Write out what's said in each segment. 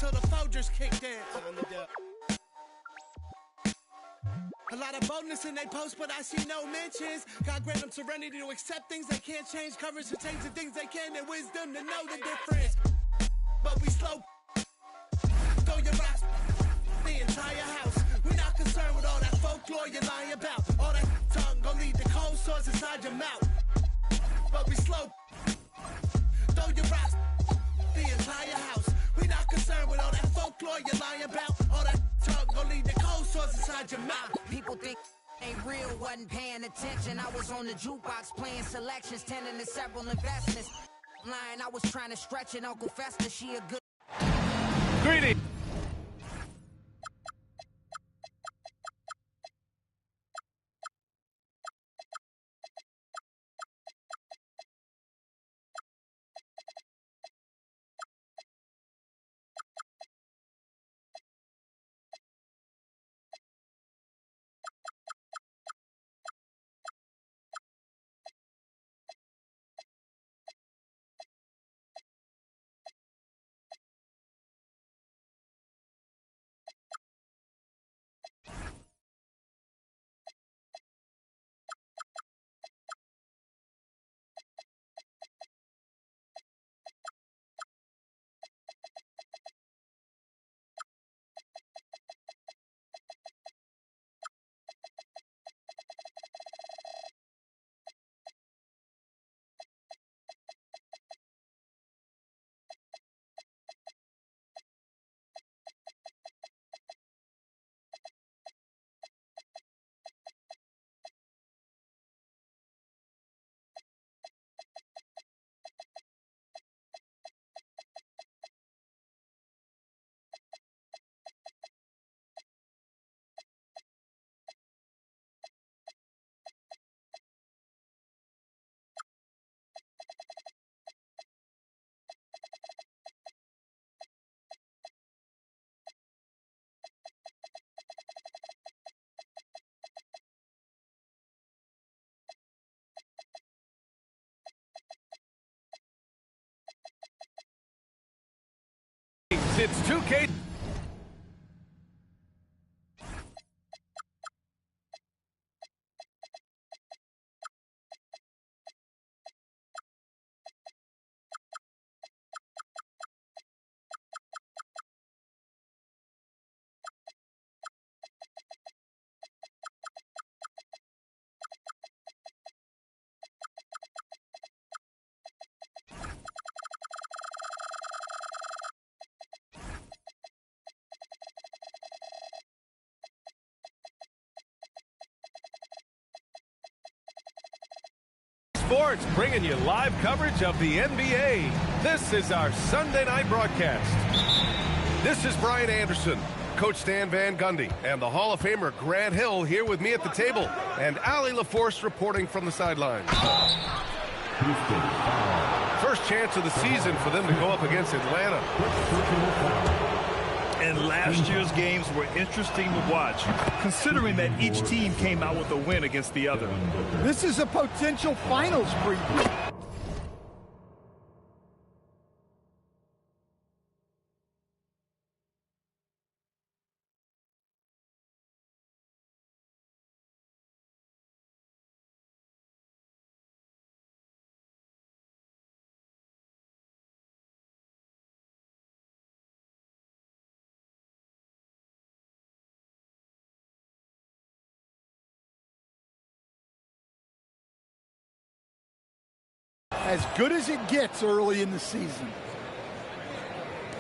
till the Folgers kicked in. A lot of boldness in they post, but I see no mentions. God grant them serenity to accept things they can't change, courage to change the things they can, and wisdom to know the difference. But we slow. Throw your rocks, the entire house. We're not concerned with all that folklore you're lying about. All that tongue gon' lead to cold sores inside your mouth. But we slow. Throw your rocks, the entire house. We're not concerned with all that folklore you're lying about. All that tongue gon' lead to cold sores inside your mouth. People think ain't real, wasn't paying attention. I was on the jukebox playing selections, tending to several investments. Lying, I was trying to stretch it. Uncle Fester, she a good. Greedy. It's 2K. Sports, bringing you live coverage of the NBA. This is our Sunday night broadcast. This is Brian Anderson, Coach Stan Van Gundy, and the Hall of Famer Grant Hill here with me at the table, and Allie LaForce reporting from the sidelines. First chance of the season for them to go up against Atlanta. And last year's games were interesting to watch, considering that each team came out with a win against the other. This is a potential finals preview. As good as it gets early in the season.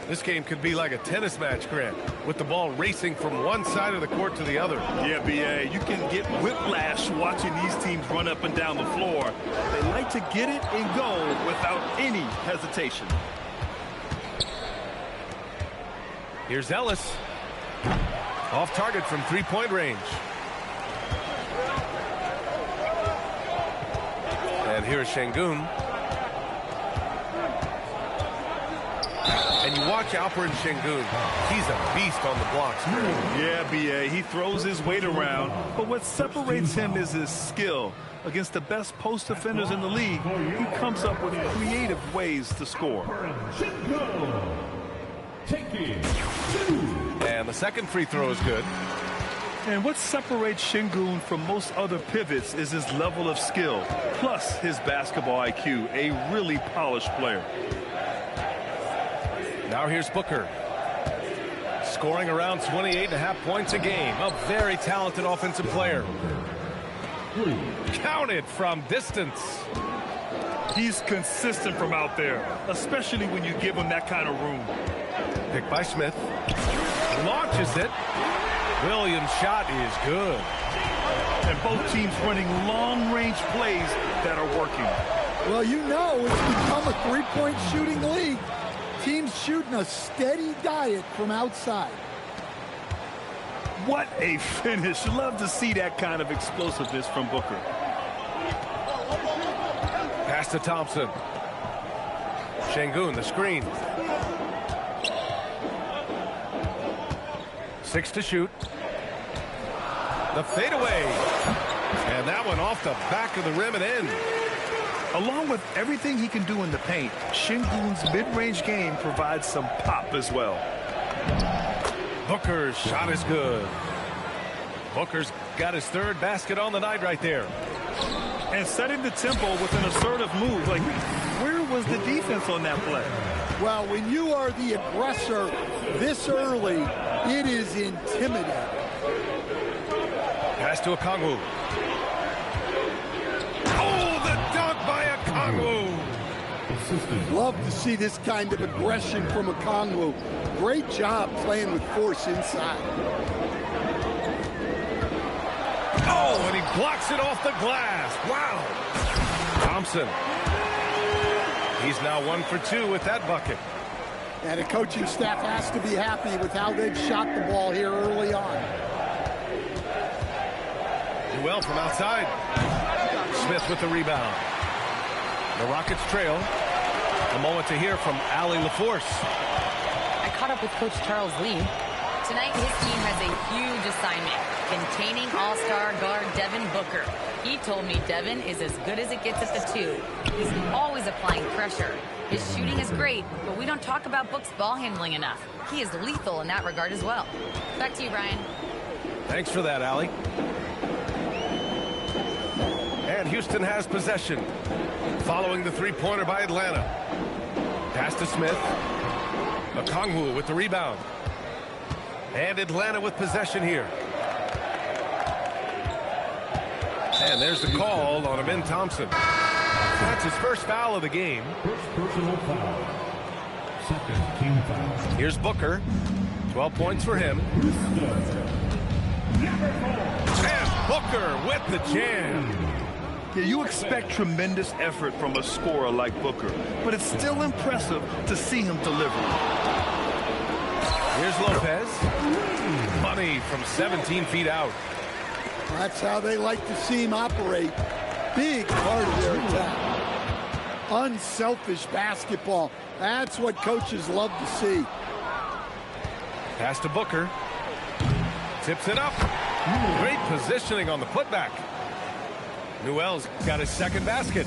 This game could be like a tennis match, Grant, with the ball racing from one side of the court to the other. Yeah, B.A., you can get whiplash watching these teams run up and down the floor. They like to get it and go without any hesitation. Here's Ellis. Off target from three-point range. And here's Şengün. And you watch Alperen Şengün. He's a beast on the blocks. Yeah, B.A., he throws his weight around, but what separates him is his skill. Against the best post defenders in the league, he comes up with creative ways to score. Taking The second free throw is good. And what separates Şengün from most other pivots is his level of skill, plus his basketball IQ, a really polished player. Now here's Booker. Scoring around 28.5 points a game. A very talented offensive player. Counted from distance. He's consistent from out there, especially when you give him that kind of room. Picked by Smith. Launches it. Williams' shot is good. And both teams running long-range plays that are working. Well, you know it's become a three-point shooting league. Teams shooting a steady diet from outside. What a finish. Love to see that kind of explosiveness from Booker. Pass to Thompson. Şengün, the screen. 6 to shoot. The fadeaway. And that one off the back of the rim and in. Along with everything he can do in the paint, Şengün's mid-range game provides some pop as well. Booker's shot is good. Booker's got his third basket on the night right there. And setting the tempo with an assertive move. Like, where was the defense on that play? Well, when you are the aggressor this early, it is intimidating. Pass to Okongwu. Oh, the dunk by Okongwu. Love to see this kind of aggression from Okongwu. Great job playing with force inside. Oh, and he blocks it off the glass. Wow. Thompson. He's now 1 for 2 with that bucket. And the coaching staff has to be happy with how they've shot the ball here early on. Well from outside. Smith with the rebound. The Rockets trail. A moment to hear from Allie LaForce. I caught up with Coach Charles Lee. Tonight, his team has a huge assignment, containing all-star guard Devin Booker. He told me Devin is as good as it gets at the 2. He's always applying pressure. His shooting is great, but we don't talk about Book's ball handling enough. He is lethal in that regard as well. Back to you, Brian. Thanks for that, Allie. And Houston has possession. Following the three-pointer by Atlanta. Pass to Smith. Okongwu with the rebound. And Atlanta with possession here. And there's the call on Amin Thompson. That's his first foul of the game. First personal foul. Second team foul. Here's Booker. 12 points for him. And Booker with the jam. Yeah, you expect tremendous effort from a scorer like Booker, but it's still impressive to see him deliver. Here's Lopez. Money from 17 feet out. That's how they like to see him operate. Big part of their attack. Unselfish basketball. That's what coaches love to see. Pass to Booker. Tips it up. Great positioning on the putback. Newell's got his second basket.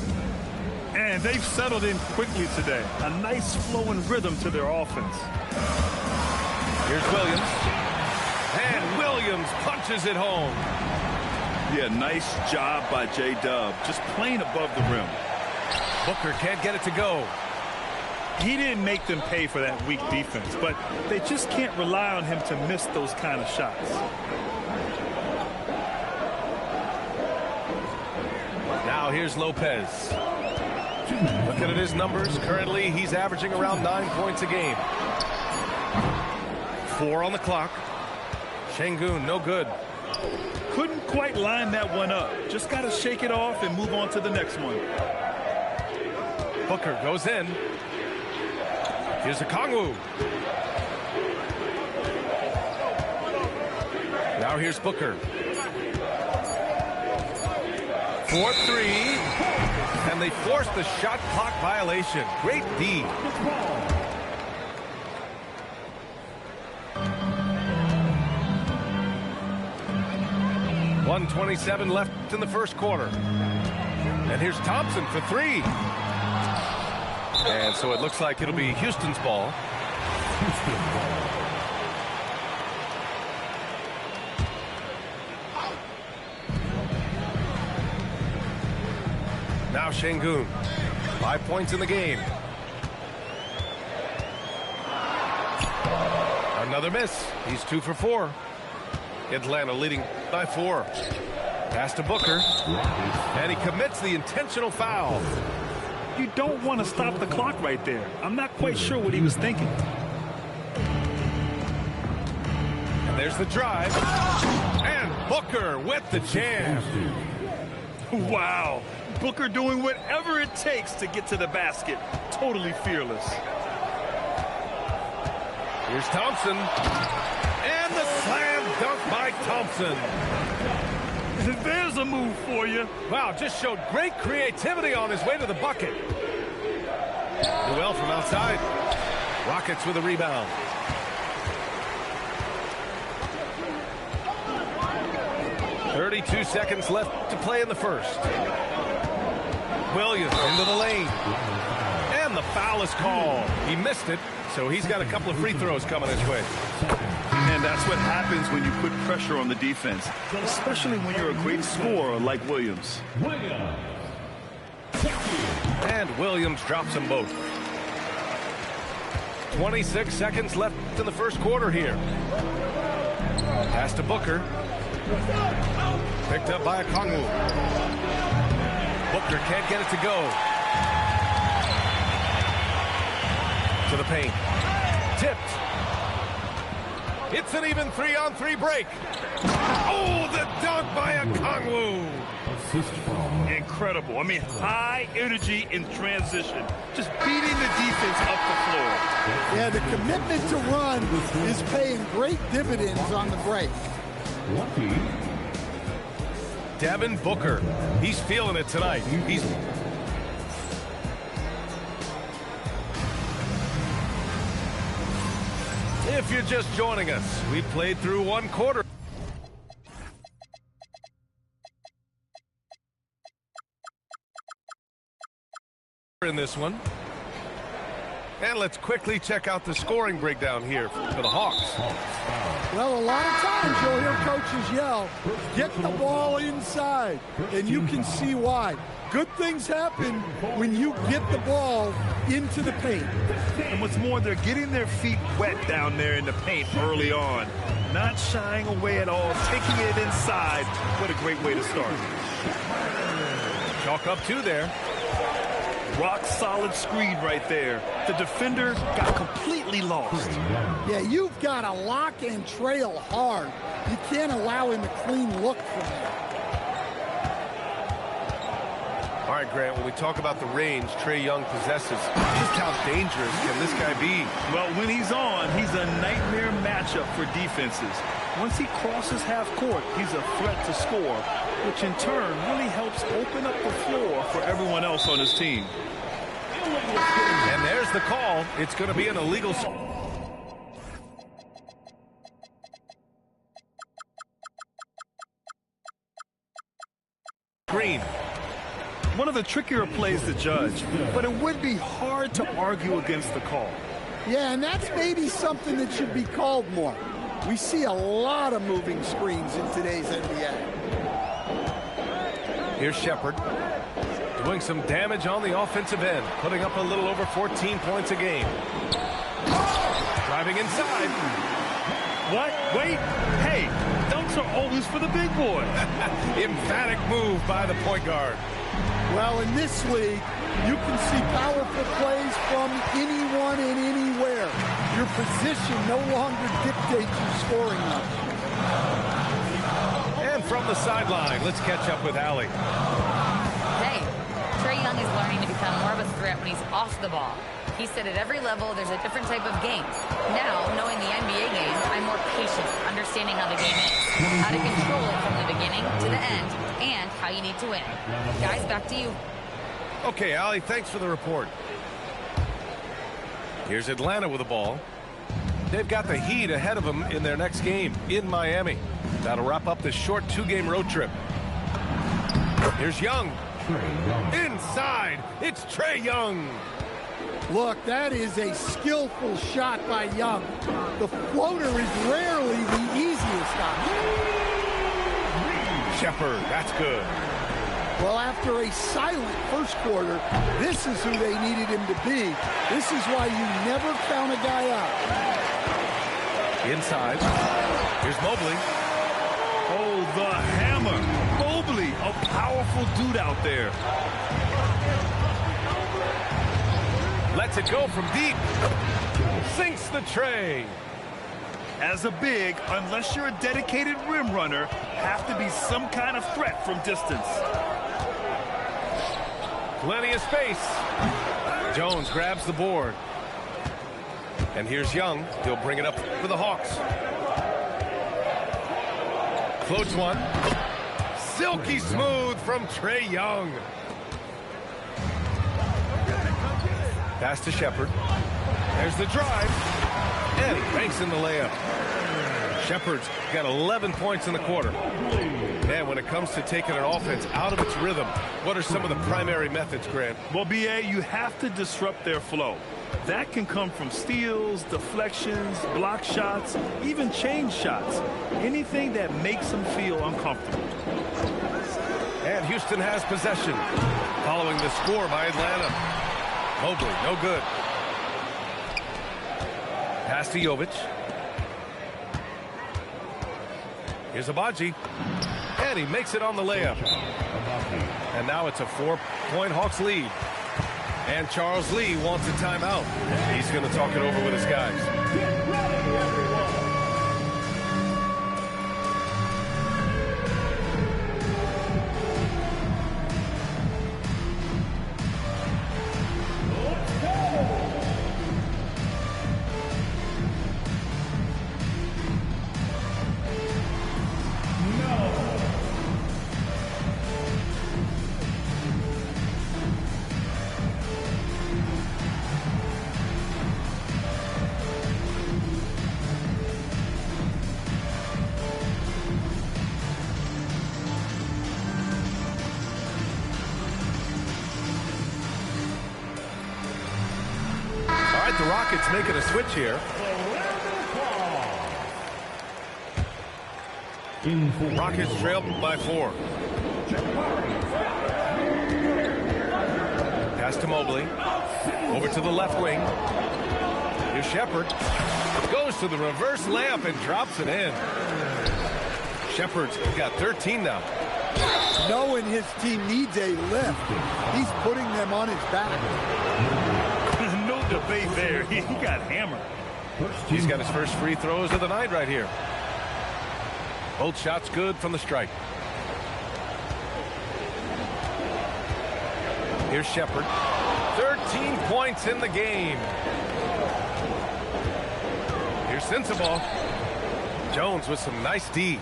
And they've settled in quickly today. A nice flowing rhythm to their offense. Here's Williams. And Williams punches it home. Yeah, nice job by J-Dub. Just playing above the rim. Booker can't get it to go. He didn't make them pay for that weak defense, but they just can't rely on him to miss those kind of shots. Now here's Lopez. Looking at his numbers, currently he's averaging around 9 points a game. 4 on the clock. Şengün, no good. Couldn't quite line that one up. Just got to shake it off and move on to the next one. Booker goes in. Here's Okongwu. Now here's Booker. 4-3. And they forced the shot clock violation. Great D. 1:27 left in the first quarter. And here's Thompson for 3. And so it looks like it'll be Houston's ball. Now Şengün. 5 points in the game. Another miss. He's 2 for 4. Atlanta leading by 4. Pass to Booker. And he commits the intentional foul. You don't want to stop the clock right there. I'm not quite sure what he was thinking. And there's the drive. And Booker with the jam. Wow. Booker doing whatever it takes to get to the basket. Totally fearless. Here's Thompson. And the slam dunk by Thompson. There's a move for you. Wow, just showed great creativity on his way to the bucket. Well from outside. Rockets with a rebound. .32 seconds left to play in the first. Williams into the lane. And the foul is called. He missed it, so he's got a couple of free throws coming his way. And that's what happens when you put pressure on the defense, especially when you're a great scorer like Williams. And Williams drops them both. 26 seconds left in the first quarter here. Pass to Booker. Picked up by Okongwu. Booker can't get it to go. To the paint. Tipped. It's an even 3-on-3 break. Oh, the dunk by Okongwu. Incredible. I mean, high energy in transition. Just beating the defense up the floor. Yeah, the commitment to run is paying great dividends on the break. Devin Booker. He's feeling it tonight. If you're just joining us, we played through one quarter. In this one. And let's quickly check out the scoring breakdown here for the Hawks. Well, a lot of times you'll hear coaches yell, get the ball inside, and you can see why. Good things happen when you get the ball into the paint. And what's more, they're getting their feet wet down there in the paint early on. Not shying away at all, taking it inside. What a great way to start. Chalk up 2 there. Rock solid screen right there. The defender got completely lost. Yeah, you've got to lock and trail hard. You can't allow him a clean look from there. All right, Grant, when we talk about the range Trae Young possesses, just how dangerous can this guy be? Well, when he's on, he's a nightmare matchup for defenses. Once he crosses half court, he's a threat to score, which in turn really helps open up the floor for everyone else on his team. And there's the call. It's going to be an illegal. Green. One of the trickier plays to judge, but it would be hard to argue against the call. Yeah, and that's maybe something that should be called more. We see a lot of moving screens in today's NBA. Here's Shepherd. Doing some damage on the offensive end, putting up a little over 14 points a game. Driving inside. What? Wait. Hey, dunks are always for the big boy. Emphatic move by the point guard. Well, in this league, you can see powerful plays from anyone and anywhere. Your position no longer dictates your scoring much. And from the sideline, let's catch up with Allie. Hey, Trae Young is learning to become more of a threat when he's off the ball. He said at every level there's a different type of game. Now, knowing the NBA game, I'm more patient, understanding how the game is, how to control it from the beginning to the end, and how you need to win. Guys, back to you. Okay, Allie, thanks for the report. Here's Atlanta with the ball. They've got the Heat ahead of them in their next game in Miami. That'll wrap up this short 2-game road trip. Here's Young. Inside, it's Trae Young. Look, that is a skillful shot by Young. The floater is rarely the easiest option. Shepherd, that's good. Well, after a silent first quarter, this is who they needed him to be. This is why you never count a guy out. Inside. Here's Mobley. Oh, the hammer. Mobley, a powerful dude out there. Lets it go from deep. Sinks the tray. As a big, unless you're a dedicated rim runner, have to be some kind of threat from distance. Plenty of space. Jones grabs the board. And here's Young. He'll bring it up for the Hawks. Floats one. Silky smooth from Trae Young. Pass to Shepherd. There's the drive. And he banks in the layup. Shepherd's got 11 points in the quarter. And when it comes to taking an offense out of its rhythm, what are some of the primary methods, Grant? Well, B.A., you have to disrupt their flow. That can come from steals, deflections, block shots, even change shots. Anything that makes them feel uncomfortable. And Houston has possession. Following the score by Atlanta. Mobley, no good. Pass to Jovic. Here's Abaji. And he makes it on the layup. And now it's a 4-point Hawks lead. And Charles Lee wants a timeout. He's going to talk it over with his guys. Get ready, everyone. The Rockets making a switch here. Rockets trail by 4. Pass to Mobley. Over to the left wing. Here's Shepherd. Goes to the reverse layup and drops it in. Shepherd's got 13 now. Knowing his team needs a lift, he's putting them on his back. No debate there. He got hammered. He's got his first free throws of the night right here. Both shots good from the stripe. Here's Shepherd. 13 points in the game. Here's Sensabaugh. Jones with some nice D.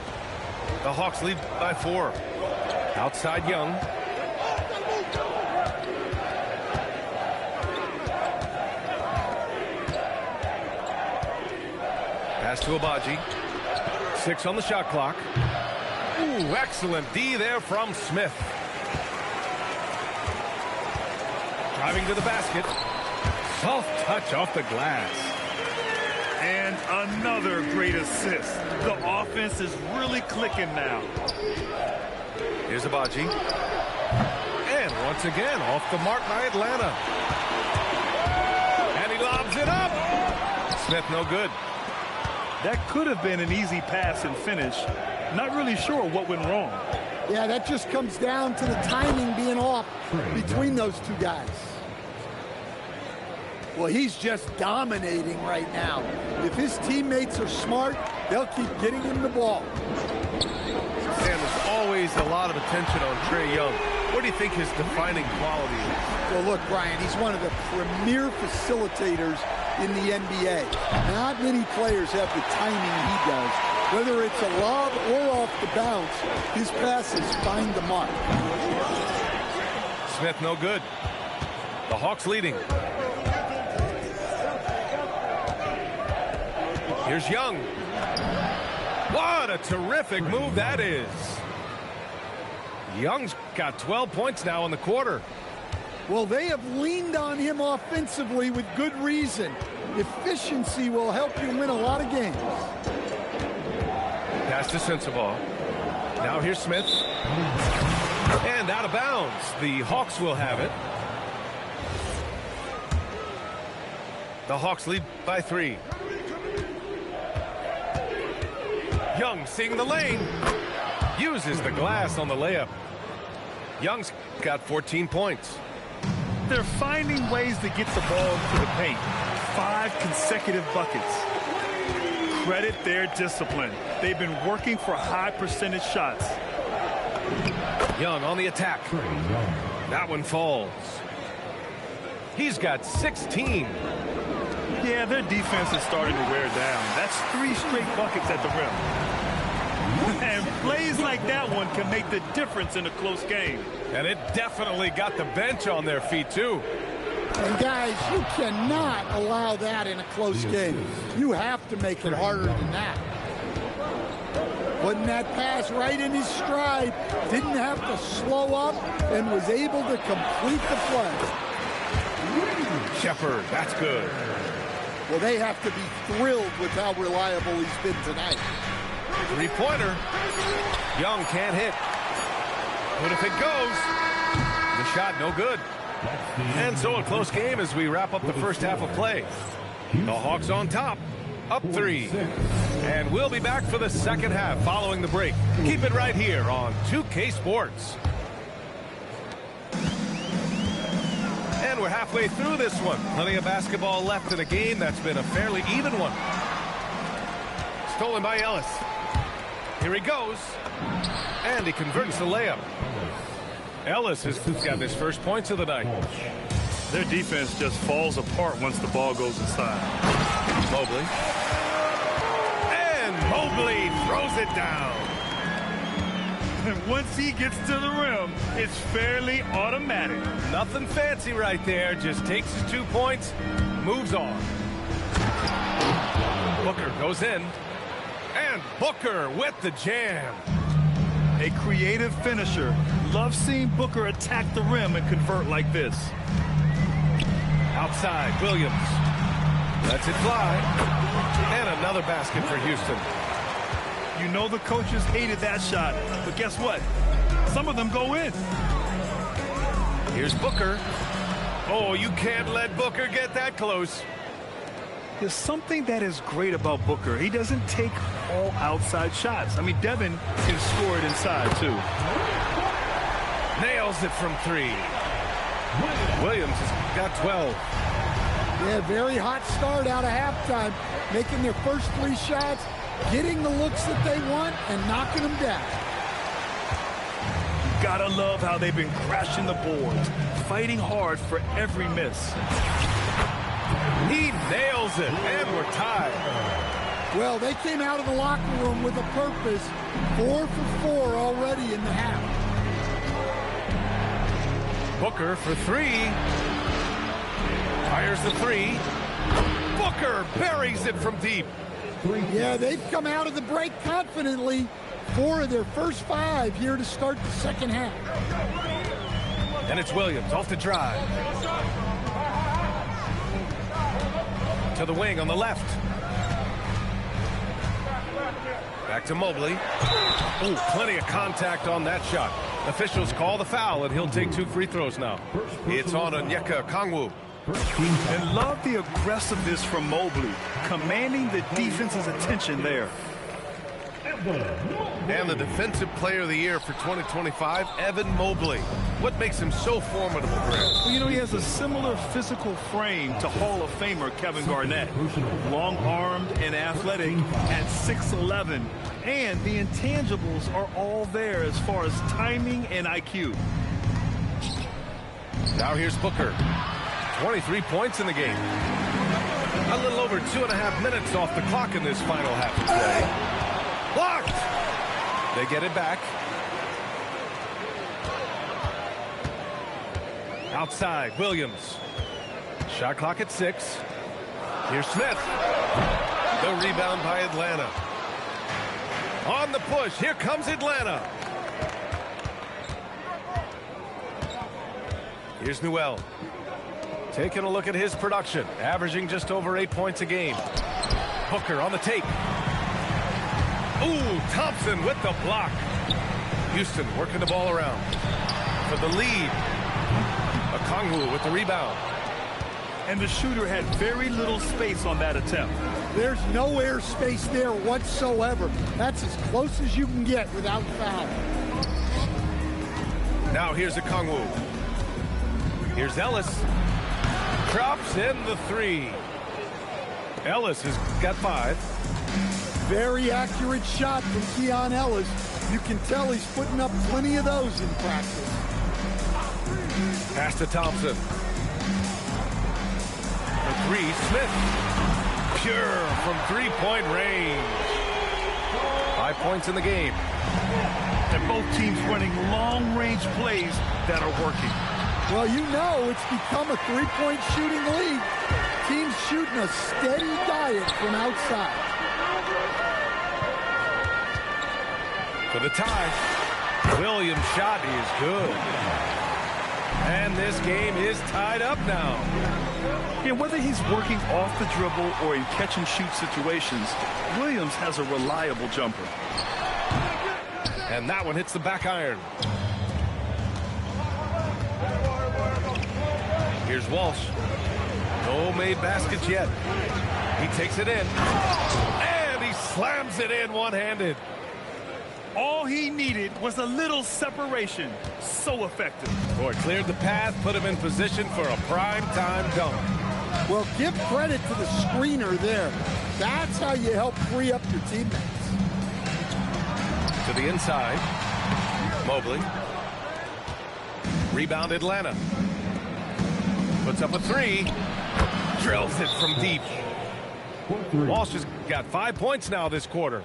The Hawks lead by 4. Outside Young. Pass to Abaji. 6 on the shot clock. Ooh, excellent D there from Smith. Driving to the basket. Soft touch off the glass. And another great assist. The offense is really clicking now. Here's Abaji. And once again, off the mark by Atlanta. And he lobs it up. Smith no good. That could have been an easy pass and finish. Not really sure what went wrong. Yeah, that just comes down to the timing being off between those two guys. Well, he's just dominating right now. If his teammates are smart, they'll keep getting him the ball. And there's always a lot of attention on Trae Young. What do you think his defining quality is? Well, look, Brian, he's one of the premier facilitators in the NBA. Not many players have the timing he does. Whether it's a lob or off the bounce, his passes find the mark. Smith no good. The Hawks leading. Here's Young. What a terrific move that is. Young's got 12 points now in the quarter. Well, they have leaned on him offensively with good reason. Efficiency will help you win a lot of games. Pass to Sensabaugh. Now here's Smith. And out of bounds. The Hawks will have it. The Hawks lead by 3. Young seeing the lane. Uses the glass on the layup. Young's got 14 points. They're finding ways to get the ball to the paint. 5 consecutive buckets. Credit their discipline. They've been working for high percentage shots. Young on the attack. That one falls. He's got 16. Yeah, their defense is starting to wear down. That's 3 straight buckets at the rim. And plays like that one can make the difference in a close game. And it definitely got the bench on their feet, too. And, guys, you cannot allow that in a close game. You have to make it harder than that. Putting that pass right in his stride, didn't have to slow up, and was able to complete the play. Shepard, that's good. Well, they have to be thrilled with how reliable he's been tonight. 3-pointer. Young can't hit. But if it goes, the shot no good. And so a close game as we wrap up the first half of play. The Hawks on top, up 3. And we'll be back for the second half following the break. Keep it right here on 2K Sports. And we're halfway through this one. Plenty of basketball left in a game that's been a fairly even one. Stolen by Ellis. Here he goes. And he converts the layup. Ellis has got his first points of the night. Their defense just falls apart once the ball goes inside. Mobley. And Mobley throws it down. And once he gets to the rim, it's fairly automatic. Nothing fancy right there. Just takes his 2 points, moves on. Booker goes in. And Booker with the jam. A creative finisher. Love seeing Booker attack the rim and convert like this. Outside, Williams. Lets it fly. And another basket for Houston. You know the coaches hated that shot, but guess what? Some of them go in. Here's Booker. Oh, you can't let Booker get that close. There's something that is great about Booker. He doesn't take all outside shots. I mean, Devin can score it inside, too. Nails it from 3. Williams has got 12. Yeah, very hot start out of halftime. Making their first 3 shots, getting the looks that they want, and knocking them down. Gotta love how they've been crashing the boards, fighting hard for every miss. He nails it, and we're tied. Well, they came out of the locker room with a purpose. 4 for 4 already in the half. Booker for 3. Fires the 3. Booker buries it from deep. Yeah, they've come out of the break confidently. 4 of their first 5 here to start the second half. And it's Williams off the drive. To the wing on the left. Back to Mobley. Ooh, plenty of contact on that shot. Officials call the foul, and he'll take 2 free throws now. It's on Onyeka Okongwu. And love the aggressiveness from Mobley, commanding the defense's attention there. And the Defensive Player of the Year for 2025, Evan Mobley. What makes him so formidable, Grant? Well, you know, he has a similar physical frame to Hall of Famer Kevin Garnett. Long-armed and athletic at 6'11". And the intangibles are all there as far as timing and IQ. Now here's Booker. 23 points in the game. A little over 2.5 minutes off the clock in this final half of play. Blocked! They get it back. Outside, Williams. Shot clock at 6. Here's Smith. The rebound by Atlanta. On the push, here comes Atlanta. Here's Newell. Taking a look at his production, averaging just over 8 points a game. Booker on the tape. Ooh, Thompson with the block. Houston working the ball around for the lead. Okongwu with the rebound. And the shooter had very little space on that attempt. There's no air space there whatsoever. That's as close as you can get without foul. Now here's Okongwu. Here's Ellis. Drops in the three. Ellis has got 5. Very accurate shot from Keon Ellis. You can tell he's putting up plenty of those in practice. Pass to Thompson. For 3, Smith. Pure from three-point range. 5 points in the game. And both teams running long-range plays that are working. Well, you know it's become a three-point shooting league. Teams shooting a steady diet from outside. For the tie. Williams' shot is good. And this game is tied up now. Yeah, whether he's working off the dribble or in catch-and-shoot situations, Williams has a reliable jumper. And that one hits the back iron. Here's Walsh. No made baskets yet. He takes it in. And he slams it in one-handed. All he needed was a little separation. So effective. Boy, cleared the path, put him in position for a prime-time dunk. Well, give credit to the screener there. That's how you help free up your teammates. To the inside. Mobley. Rebound Atlanta. Puts up a 3. Drills it from deep. Walsh has got 5 points now this quarter.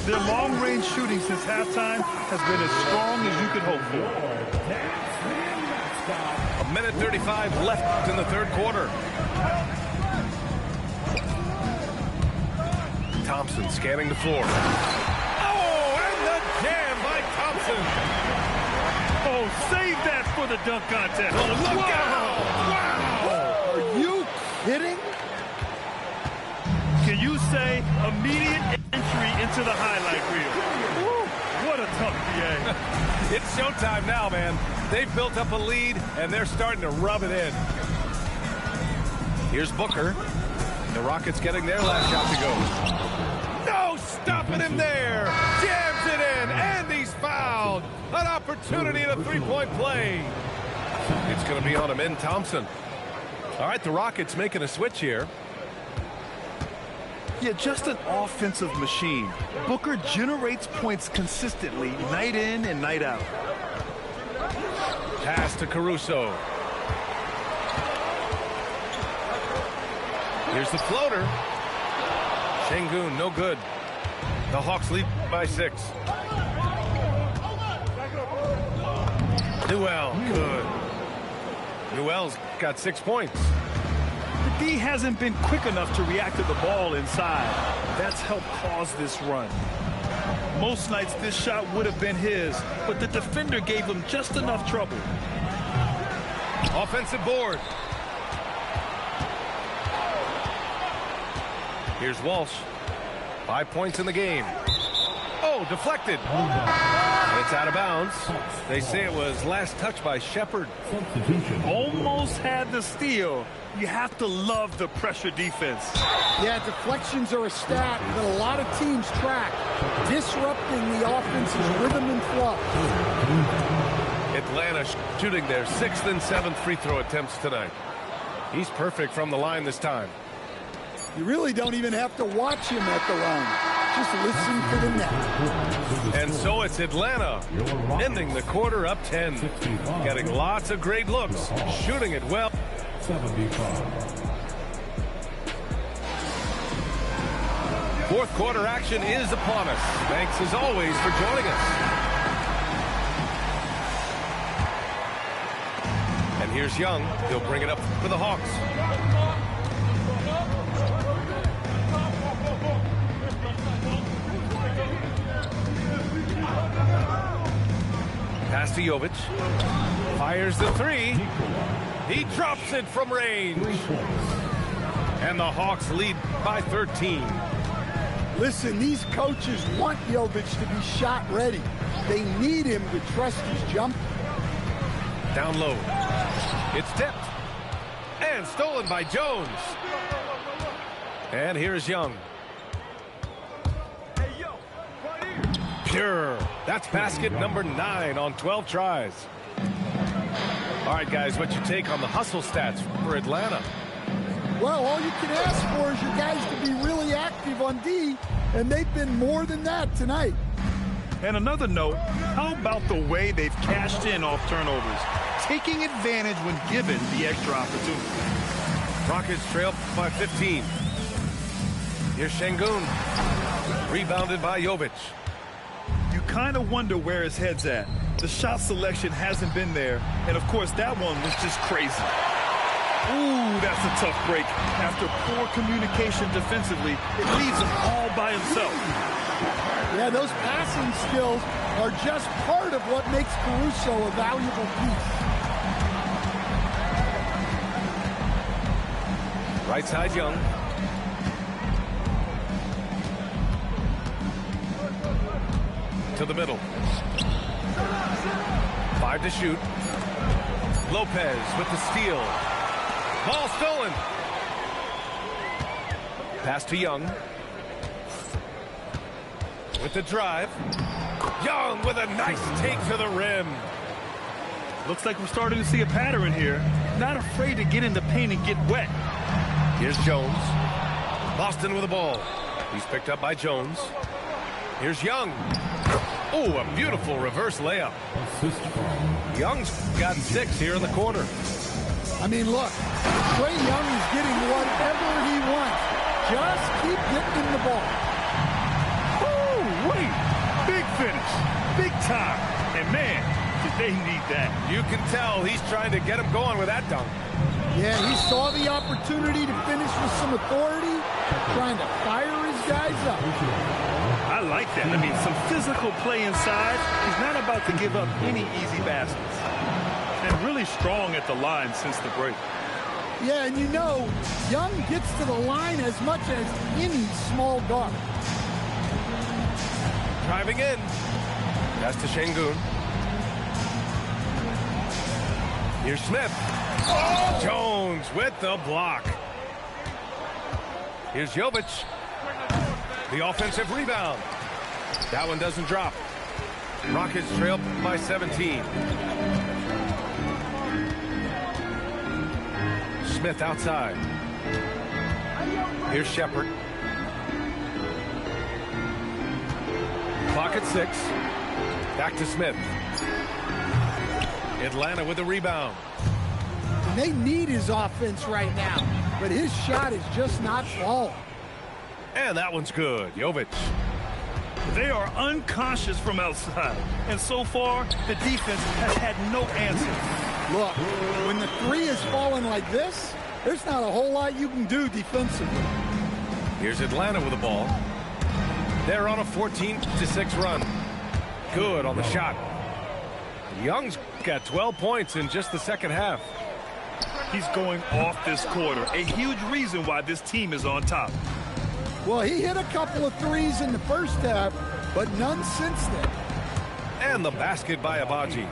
Their long-range shooting since halftime has been as strong as you could hope for. 1:35 left in the third quarter. Thompson scanning the floor. Oh, and the jam by Thompson. Oh, save that for the dunk contest. Oh, look out! Wow! Are you kidding? Can you say immediate entry into the highlight reel? Woo, what a tough PA. It's showtime now, man. They've built up a lead, and they're starting to rub it in. Here's Booker. The Rockets getting their last shot to go. No, stopping him there. Jams it in, and he's fouled. An opportunity in a three-point play. It's going to be on him in Thompson. All right, the Rockets making a switch here. Yeah, just an offensive machine. Booker generates points consistently, night in and night out. Pass to Caruso. Here's the floater. Şengün, no good. The Hawks lead by 6. Newell, good. Newell's got 6 points. The D hasn't been quick enough to react to the ball inside. That's helped cause this run. Most nights this shot would have been his, but the defender gave him just enough trouble. Offensive board. Here's Walsh. 5 points in the game. Oh, deflected. It's out of bounds. They say it was last touched by Shepard. Almost had the steal. You have to love the pressure defense. Yeah, deflections are a stat that a lot of teams track, disrupting the offense's rhythm and flow. Atlanta shooting their 6th and 7th free throw attempts tonight. He's perfect from the line this time. You really don't even have to watch him at the line. Just listen for the net. And so it's Atlanta ending the quarter up 10. Getting lots of great looks, shooting it well. 75. Fourth quarter action is upon us. Thanks as always for joining us. And here's Young. He'll bring it up for the Hawks. Pass to Jovic. Fires the 3. He drops it from range. And the Hawks lead by 13. Listen, these coaches want Jovic to be shot ready. They need him to trust his jump. Down low. It's tipped. And stolen by Jones. And here's Young. Pure. That's basket number 9 on 12 tries. All right, guys, what's your take on the hustle stats for Atlanta? Well, all you can ask for is your guys to be really active on D, and they've been more than that tonight. And another note, how about the way they've cashed in off turnovers, taking advantage when given the extra opportunity. Rockets trail by 15. Here's Şengün. Rebounded by Jovic. You kind of wonder where his head's at. The shot selection hasn't been there, and of course that one was just crazy. Ooh, that's a tough break. After poor communication defensively, it leaves him all by himself. Yeah, those passing skills are just part of what makes Caruso a valuable piece. Right side, Young. To the middle. 5 to shoot. Lopez with the steal. Ball stolen. Pass to Young. With the drive. Young with a nice take to the rim. Looks like we're starting to see a pattern here. Not afraid to get in the paint and get wet. Here's Jones. Boston with the ball. He's picked up by Jones. Here's Young. Oh, a beautiful reverse layup. Young's got 6 here in the quarter. I mean, look, Trae Young is getting whatever he wants. Just keep getting him the ball. Oh, wait. Big finish. Big time. And, man, did they need that. You can tell he's trying to get him going with that dunk. Yeah, he saw the opportunity to finish with some authority, trying to fire his guys up. I like that. I mean, some physical play inside. He's not about to give up any easy baskets. And really strong at the line since the break. Yeah, and you know, Young gets to the line as much as any small guard. Driving in. That's to Şengün. Here's Smith. Oh! Jones with the block. Here's Jovic. The offensive rebound. That one doesn't drop. Rockets trail by 17. Smith outside. Here's Shepherd. Clock at 6. Back to Smith. Atlanta with the rebound. And they need his offense right now, but his shot is just not falling. And that one's good. Jovic. They are unconscious from outside. And so far, the defense has had no answer. Look, when the 3 is falling like this, there's not a whole lot you can do defensively. Here's Atlanta with the ball. They're on a 14-6 run. Good on the shot. Young's got 12 points in just the second half. He's going off this quarter. A huge reason why this team is on top. Well, he hit a couple of 3s in the first half, but none since then. And the basket by Abaji.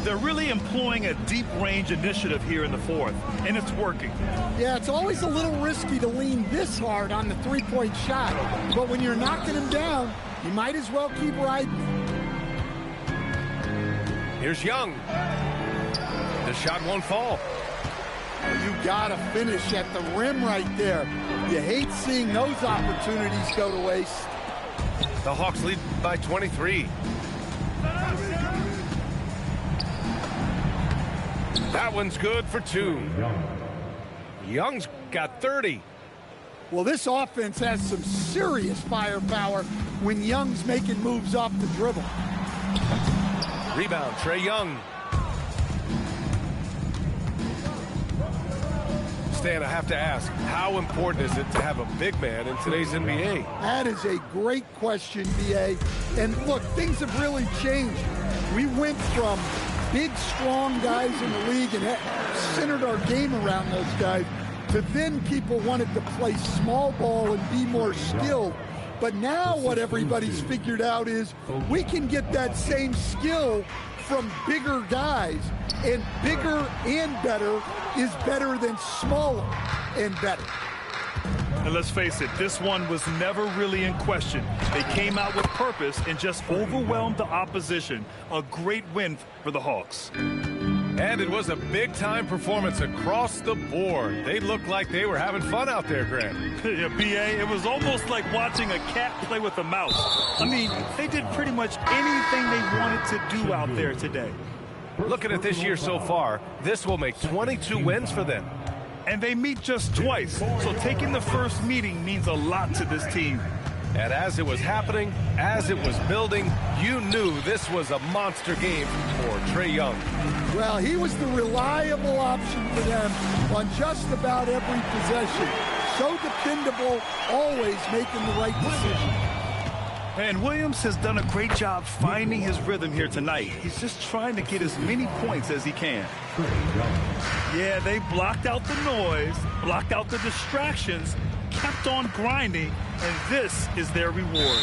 They're really employing a deep range initiative here in the fourth, and it's working. Yeah, it's always a little risky to lean this hard on the three-point shot, but when you're knocking him down, you might as well keep riding. Here's Young. The shot won't fall. You gotta finish at the rim right there. You hate seeing those opportunities go to waste. The Hawks lead by 23. That one's good for 2. Young's got 30. Well, this offense has some serious firepower when Young's making moves off the dribble. Rebound, Trae Young. Stan, I have to ask, how important is it to have a big man in today's NBA? That is a great question, B.A. And look, things have really changed. We went from big, strong guys in the league and centered our game around those guys to then people wanted to play small ball and be more skilled. But now what everybody's figured out is we can get that same skill from bigger guys, and bigger and better is better than smaller and better. And let's face it, this one was never really in question. They came out with purpose and just overwhelmed the opposition. A great win for the Hawks. And it was a big-time performance across the board. They looked like they were having fun out there, Grant. Yeah, B.A., it was almost like watching a cat play with a mouse. I mean, they did pretty much anything they wanted to do out there today. Looking at this year so far, this will make 22 wins for them. And they meet just twice, so taking the first meeting means a lot to this team. And as it was happening, as it was building, you knew this was a monster game for Trae Young. Well, he was the reliable option for them on just about every possession. So dependable, always making the right decision. And Williams has done a great job finding his rhythm here tonight. He's just trying to get as many points as he can. Yeah, they blocked out the noise, blocked out the distractions, kept on grinding, and this is their reward.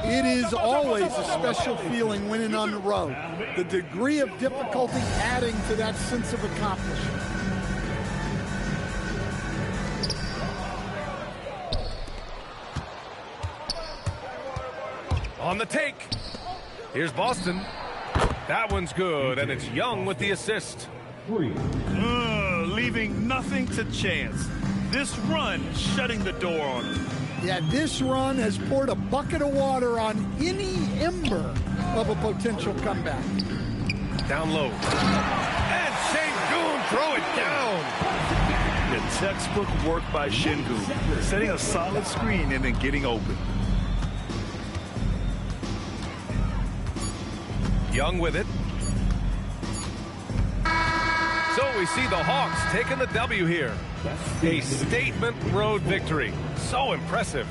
It is always a special feeling winning on the road. The degree of difficulty adding to that sense of accomplishment. On the take. Here's Boston. That one's good, and it's Young with the assist. Leaving nothing to chance. This run shutting the door on him. Yeah, this run has poured a bucket of water on any ember of a potential comeback. Down low. And Şengün throw it down. The textbook work by Şengün, setting a solid screen and then getting open. Young with it. So we see the Hawks taking the W here. A statement road victory. So impressive.